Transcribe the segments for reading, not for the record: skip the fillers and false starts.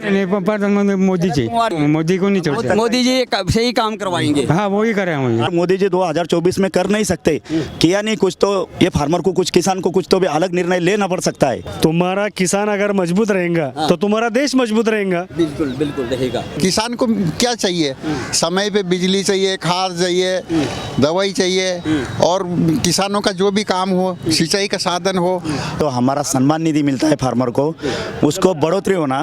प्रधानमंत्री मोदी को नहीं छोड़। मोदी जी से ही काम करवाएंगे। हाँ वो ही करे होंगे। मोदी जी 2024 में कर नहीं सकते, किया नहीं कुछ, तो ये फार्मर को कुछ, किसान को कुछ तो भी अलग निर्णय लेना पड़ सकता है। तुम्हारा किसान अगर मजबूत रहेगा तो तुम्हारा देश मजबूत रहेगा। बिल्कुल बिल्कुल रहेगा। किसान को क्या चाहिए? समय पे बिजली चाहिए, खाद चाहिए, दवाई चाहिए, और किसानों का जो भी काम हो, सिंचाई का साधन हो। तो हमारा सम्मान निधि मिलता है फार्मर को, उसको बढ़ोतरी होना।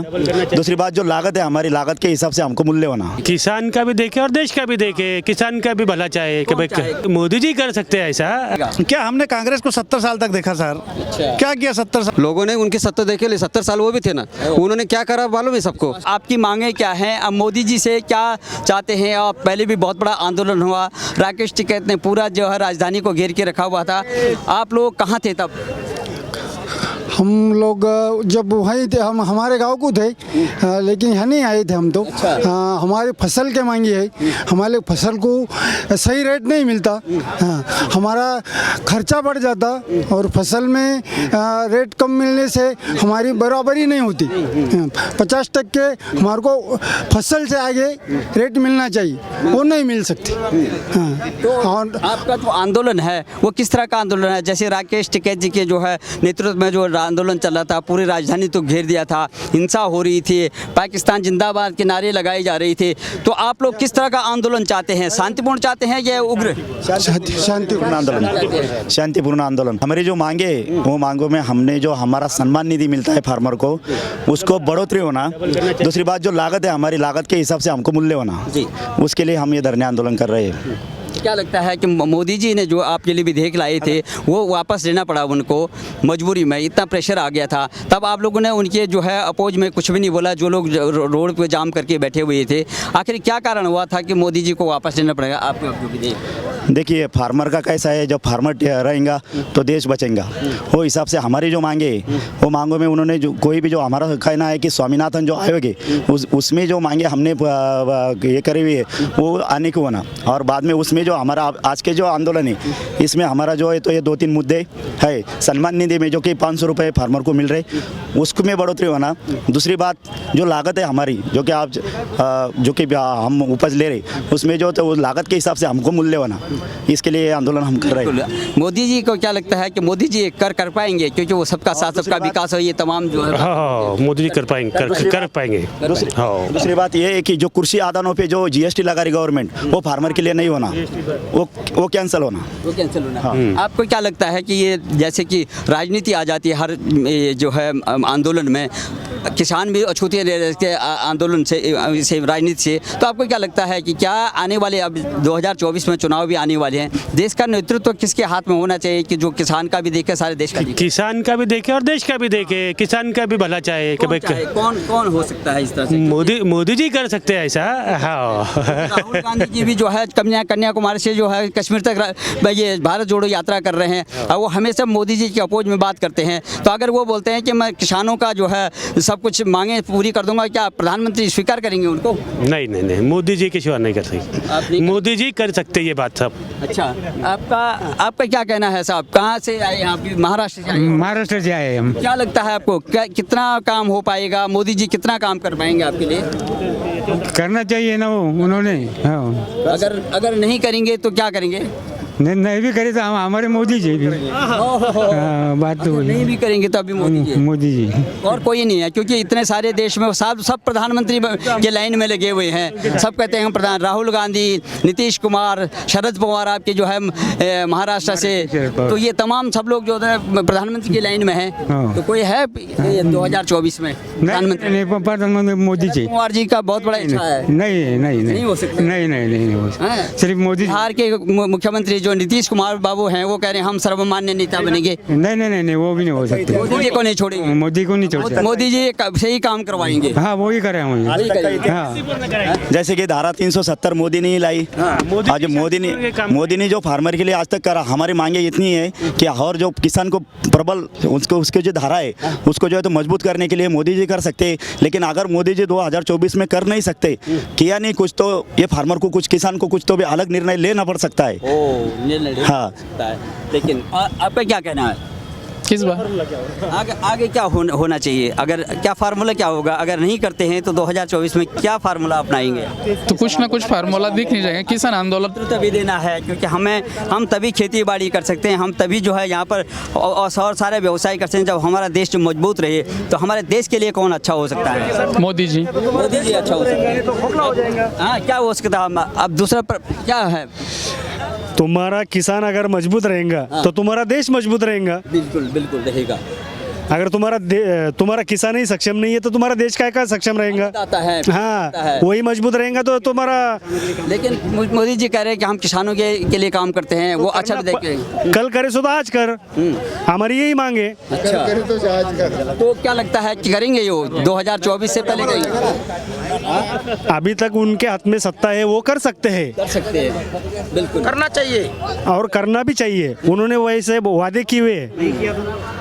दूसरी बात जो लागत है, हमारी लागत के हिसाब से हमको मूल्य होना। किसान का भी देखे और देश का भी देखे, किसान का भी भला चाहे कि भाई मोदी जी कर सकते हैं ऐसा। क्या हमने कांग्रेस को 70 साल तक देखा सर? क्या किया 70 साल? लोगों ने उनकी सत्ता देखे लिए 70 साल वो भी थे ना, उन्होंने क्या करा मालूम है सबको। आपकी मांगे क्या हैं? अब मोदी जी से क्या चाहते हैं? और पहले भी बहुत बड़ा आंदोलन हुआ, राकेश टिकैत ने पूरा जो है राजधानी को घेर के रखा हुआ था। आप लोग कहाँ थे तब? हम लोग जब वहीं थे, हम हमारे गांव को थे, लेकिन यहाँ नहीं आए थे हम तो। हमारी फसल के मांगी है, हमारे फसल को सही रेट नहीं मिलता। हमारा खर्चा बढ़ जाता और फसल में रेट कम मिलने से हमारी बराबरी नहीं होती। 50% हमारे को फसल से आगे रेट मिलना चाहिए, वो नहीं मिल सकती। और आपका जो आंदोलन है वो किस तरह का आंदोलन है? जैसे राकेश टिकैत जी के जो है नेतृत्व में जो आंदोलन चल रहा था, पूरी राजधानी तो घेर दिया था, हिंसा हो रही थी, पाकिस्तान जिंदाबाद के नारे लगाए जा रहे थे, तो आप लोग किस तरह का आंदोलन चाहते हैं? शांतिपूर्ण चाहते हैं या उग्र? शांतिपूर्ण आंदोलन, शांतिपूर्ण आंदोलन। हमारी जो मांगे, वो मांगों में हमने जो हमारा सम्मान निधि मिलता है फार्मर को, उसको बढ़ोतरी होना। दूसरी बात जो लागत है, हमारी लागत के हिसाब से हमको मूल्य होना। उसके लिए हम ये धरने आंदोलन कर रहे हैं। क्या लगता है कि मोदी जी ने जो आपके लिए विधेयक लाए थे वो वापस लेना पड़ा उनको मजबूरी में? इतना प्रेशर आ गया था, तब आप लोगों ने उनके जो है अपोज में कुछ भी नहीं बोला, जो लोग रोड पे जाम करके बैठे हुए थे। आखिर क्या कारण हुआ था कि मोदी जी को वापस लेना पड़ेगा आपको विधेयक? देखिए, फार्मर का कैसा है, जब फार्मर रहेगा तो देश बचेगा। वो हिसाब से हमारी जो मांगे, वो मांगों में उन्होंने जो कोई भी, जो हमारा कहना है कि स्वामीनाथन जो आयोग है उसमें जो मांगे हमने ये करी हुई है वो आने को होना। और बाद में उसमें जो हमारा आज के जो आंदोलन है, इसमें हमारा जो है तो ये 2-3 मुद्दे है। सम्मान निधि में जो कि 500 रुपये फार्मर को मिल रहे, उसमें बढ़ोतरी होना। दूसरी बात जो लागत है हमारी, जो कि आप जो कि हम उपज ले रहे, उसमें जो तो लागत के हिसाब से हमको मूल्य होना। इसके लिए आंदोलन हम कर रहे हैं। मोदी जी को क्या लगता है कि मोदी जी कर पाएंगे? क्योंकि वो सबका साथ, सबका विकास हो, ये तमाम जो है। हाँ, मोदी जी कर पाएंगे। दूसरी बात ये है कि जो कृषि आदानों पे जो GST लगा रही गवर्नमेंट, वो फार्मर के लिए नहीं होना, वो कैंसिल होना। हाँ। आपको क्या लगता है कि ये जैसे कि राजनीति आ जाती है हर जो है आंदोलन में, किसान भी अछूते रहते आंदोलन से राजनीति से, तो आपको क्या लगता है कि क्या आने वाले, अब 2024 में चुनाव भी आने वाले हैं, देश का नेतृत्व किसके हाथ में होना चाहिए कि जो किसान का भी देखे, सारे देश का? किसान का भी देखे और देश का भी देखे, किसान का भी भला चाहे कि भाई कौन हो सकता है इस तरह से? मोदी जी कर सकते हैं ऐसा। हाँ, राहुल गांधी जी भी जो है कन्याकुमारी से जो है कश्मीर तक ये भारत जोड़ो यात्रा कर रहे हैं, और वो हमेशा मोदी जी के अपोज में बात करते हैं। तो अगर वो बोलते हैं कि मैं किसानों का जो है सब कुछ मांगे पूरी कर दूंगा, क्या प्रधानमंत्री स्वीकार करेंगे उनको? नहीं, मोदी जी की स्वीकार नहीं कर सकते। मोदी जी कर सकते ये बात सब। अच्छा, आपका क्या कहना है साहब? कहाँ से आए आप? महाराष्ट्र से आए? महाराष्ट्र से आए हम। क्या लगता है आपको, कितना काम हो पाएगा? मोदी जी कितना काम कर पाएंगे आपके लिए? करना चाहिए ना वो उन्होंने। हाँ। अगर नहीं करेंगे तो क्या करेंगे? नहीं भी करे तो हमारे मोदी जी भी। बात तो नहीं भी करेंगे तो अभी मोदी जी और कोई नहीं है, क्योंकि इतने सारे देश में सब प्रधानमंत्री के लाइन में लगे हुए हैं। सब कहते हैं प्रधान, राहुल गांधी, नीतीश कुमार, शरद पवार आपके जो है महाराष्ट्र से, तो ये तमाम सब लोग जो है प्रधानमंत्री की लाइन में है। तो कोई है 2024 में प्रधानमंत्री? मोदी जी, कुमार जी का बहुत बड़ा इच्छा है। नहीं हो सकता। नहीं, सिर्फ मोदी। बिहार के मुख्यमंत्री जो नीतीश कुमार बाबू हैं, वो कह रहे हैं हम सर्वमान्य नेता बनेंगे। नहीं, वो भी नहीं हो सकते। मोदी जी को नहीं छोड़ेंगे। मोदी को नहीं छोड़ेंगे। मोदी जी से ही काम करवाएंगे। हाँ, वो ही करे होंगे। हाँ। जैसे कि धारा 370 मोदी ने ही लाई। आज मोदी ने जो फार्मर के लिए आज तक करा, हमारी मांगे इतनी है कि और जो किसान को प्रबल उसके जो धारा है उसको जो है तो मजबूत करने के लिए मोदी जी कर सकते हैं। लेकिन अगर मोदी जी 2024 में कर नहीं सकते, किया नहीं कुछ, तो ये फार्मर को कुछ, किसान को कुछ तो भी अलग निर्णय लेना पड़ सकता है। हाँ, लेकिन आपका क्या कहना है? किस बार आगे क्या होना चाहिए, अगर क्या फार्मूला क्या होगा, अगर नहीं करते हैं तो 2024 में क्या फार्मूला अपनाएंगे? तो कुछ ना कुछ फार्मूला दिख नहीं जाएगा। किसान आंदोलन तभी देना है, क्योंकि हम तभी खेती बाड़ी कर सकते हैं, हम तभी जो है यहाँ पर और सारे व्यवसाय कर सकते हैं जब हमारा देश जो मजबूत रहे। तो हमारे देश के लिए कौन अच्छा हो सकता है? मोदी जी अच्छा हो सकता है। हाँ, क्या हो सकता है? अब दूसरा पर क्या है? तुम्हारा किसान अगर मजबूत रहेगा तो तुम्हारा देश मजबूत रहेगा। बिल्कुल बिल्कुल रहेगा। अगर तुम्हारा किसान ही सक्षम नहीं है तो तुम्हारा देश का सक्षम रहेगा। आता है, हाँ, वही मजबूत रहेगा तो तुम्हारा। लेकिन मोदी जी कह रहे हैं कि हम किसानों के लिए काम करते हैं, वो अच्छा देख कल करे सो तो आज कर, हमारी यही मांगे। अच्छा, तो क्या लगता है कि करेंगे ये 2024 से पहले करेंगे? अभी तक उनके हाथ में सत्ता है, वो कर सकते हैं। बिल्कुल करना चाहिए और करना भी चाहिए। उन्होंने वैसे वादे किए हुए हैं।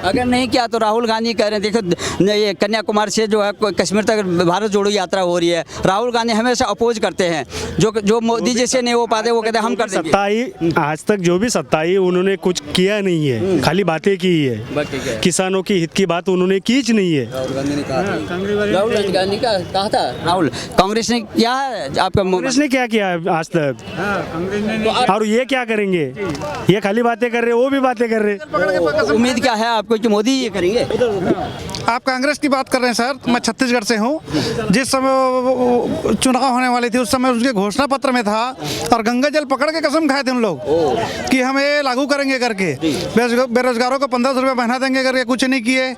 अगर नहीं किया तो राहुल गांधी कह रहे हैं, देखो ये कन्याकुमारी से जो है कश्मीर तक भारत जोड़ो यात्रा हो रही है। राहुल गांधी हमेशा अपोज करते हैं, जो मोदी जी से नहीं हो पाते वो कहते हैं हम कर देंगे। सत्ताई आज तक जो भी सत्ताई उन्होंने कुछ किया नहीं है, खाली बातें की है। किसानों की हित की बात उन्होंने की नहीं है। राहुल गांधी का कहा था, राहुल कांग्रेस ने किया है, आपका कांग्रेस ने क्या किया है आज तक? और ये क्या करेंगे? ये खाली बातें कर रहे, वो भी बातें कर रहे। उम्मीद क्या है आपको कि मोदी ये करेंगे? आप कांग्रेस की बात कर रहे हैं सर, मैं छत्तीसगढ़ से हूँ। जिस समय चुनाव होने वाली थी उस समय उसके घोषणा पत्र में था, और गंगा जल पकड़ के कसम खाए थे उन लोग कि हम ये लागू करेंगे करके, बेरोजगारों को 1500 रुपये महीना देंगे करके, कुछ नहीं किए।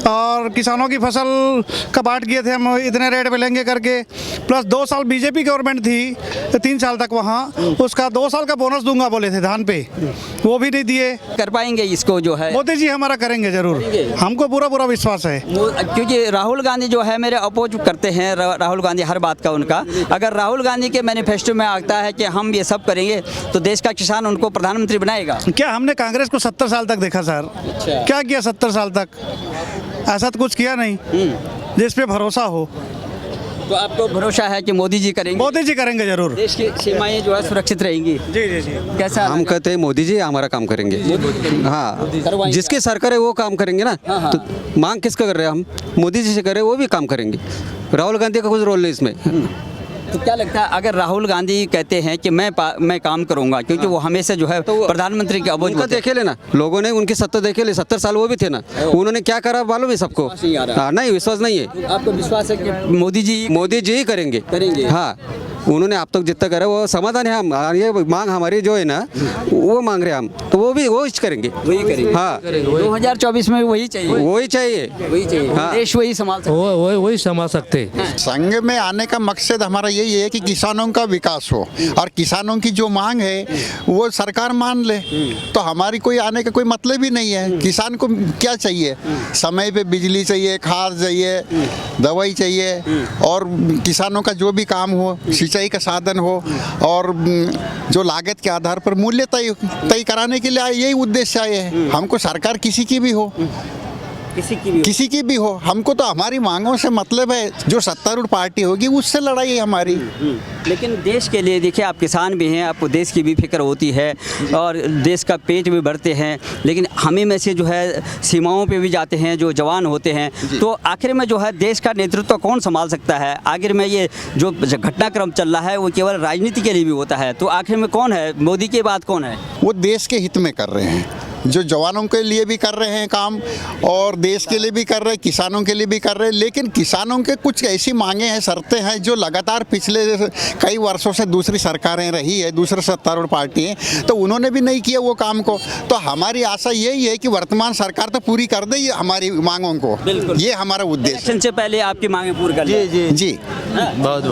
और किसानों की फसल का बांट किए थे, हम इतने रेट पे लेंगे करके। प्लस 2 साल बीजेपी गवर्नमेंट थी, 3 साल तक वहाँ, उसका 2 साल का बोनस दूंगा बोले थे धान पे, वो भी नहीं दिए। कर पाएंगे इसको जो है? मोदी जी हमारा करेंगे जरूर, हमको पूरा विश्वास है। क्योंकि राहुल गांधी जो है मेरे अपोज करते हैं, राहुल गांधी हर बात का उनका। अगर राहुल गांधी के मैनिफेस्टो में आता है कि हम ये सब करेंगे तो देश का किसान उनको प्रधानमंत्री बनाएगा। क्या हमने कांग्रेस को 70 साल तक देखा सर? अच्छा। क्या किया 70 साल तक? ऐसा तो कुछ किया नहीं जिस पे भरोसा हो। तो आपको भरोसा है कि मोदी जी करेंगे? मोदी जी करेंगे जरूर। देश की सीमाएं जो है सुरक्षित रहेंगी। जी जी जी। कैसा हम कहते हैं मोदी जी हमारा काम करेंगे। हाँ, जिसकी सरकार है वो काम करेंगे ना। तो मांग किसका कर रहे हैं हम? मोदी जी से कर रहे हैं, वो भी काम करेंगे। राहुल गांधी का कुछ रोल नहीं इसमें। तो क्या लगता है अगर राहुल गांधी कहते हैं कि मैं काम करूंगा, क्योंकि वो हमेशा जो है प्रधानमंत्री के अपोज उनका देखे लेना, लोगों ने उनकी सत्ता देखे ले। 70 साल वो भी थे ना, उन्होंने क्या करा मालूम है सबको? नहीं, विश्वास नहीं है। आपको विश्वास है कि मोदी जी ही करेंगे? हाँ, उन्होंने अब तक जितना करा वो समाधान है। हम ये मांग हमारी जो है ना वो मांग रहे हैं हम, तो वो करेंगे। वही करेंगे। हाँ, 2024 में वही चाहिए। हाँ, देश वही संभाल सकते, वही संभाल सकते। संघ में आने का मकसद हमारा यही है कि किसानों का विकास हो, और किसानों की जो मांग है वो सरकार मान ले। तो हमारी कोई आने का कोई मतलब ही नहीं है। किसान को क्या चाहिए? समय पे बिजली चाहिए, खाद चाहिए, दवाई चाहिए, और किसानों का जो भी काम हो, सिंचाई का साधन हो, और जो लागत के आधार पर मूल्य तय कराने के लिए यही उद्देश्य आए हैं। हमको सरकार किसी की भी हो, हमको तो हमारी मांगों से मतलब है। जो सत्तारूढ़ पार्टी होगी उससे लड़ाई है हमारी। लेकिन देश के लिए देखिए, आप किसान भी हैं, आपको देश की भी फिक्र होती है और देश का पेट भी भरते हैं। लेकिन हमें में से जो है सीमाओं पे भी जाते हैं जो जवान होते हैं, तो आखिर में जो है देश का नेतृत्व कौन संभाल सकता है? आखिर में ये जो घटनाक्रम चल रहा है वो केवल राजनीति के लिए भी होता है, तो आखिर में कौन है? मोदी के बाद कौन है? वो देश के हित में कर रहे हैं, जो जवानों के लिए भी कर रहे हैं काम, और देश के लिए भी कर रहे हैं, किसानों के लिए भी कर रहे हैं। लेकिन किसानों के कुछ ऐसी मांगे हैं, शर्तें हैं जो लगातार पिछले कई वर्षों से दूसरी सरकारें रही है, दूसरे सत्तारूढ़ पार्टी हैं, तो उन्होंने भी नहीं किया वो काम को। तो हमारी आशा यही है कि वर्तमान सरकार तो पूरी कर दे ये हमारी मांगों को। ये हमारा उद्देश्य। इलेक्शन से पहले आपकी मांगे पूरी कर जी। बहुत